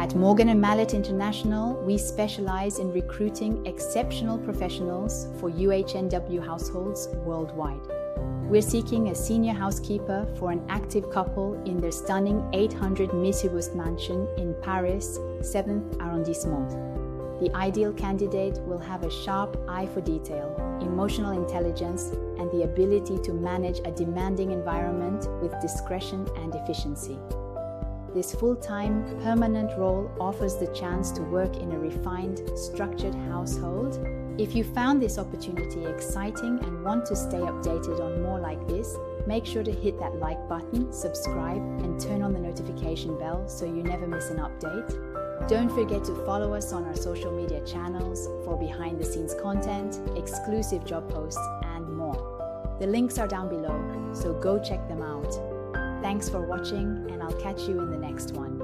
At Morgan & Mallet International, we specialize in recruiting exceptional professionals for UHNW households worldwide. We're seeking a senior housekeeper for an active couple in their stunning 800 Missibus mansion in Paris, 7th arrondissement. The ideal candidate will have a sharp eye for detail, emotional intelligence, and the ability to manage a demanding environment with discretion and efficiency. This full-time, permanent role offers the chance to work in a refined, structured household. If you found this opportunity exciting and want to stay updated on more like this, make sure to hit that like button, subscribe, and turn on the notification bell so you never miss an update. Don't forget to follow us on our social media channels for behind-the-scenes content, exclusive job posts, and more. The links are down below, so go check them out. Thanks for watching, and I'll catch you in the next one.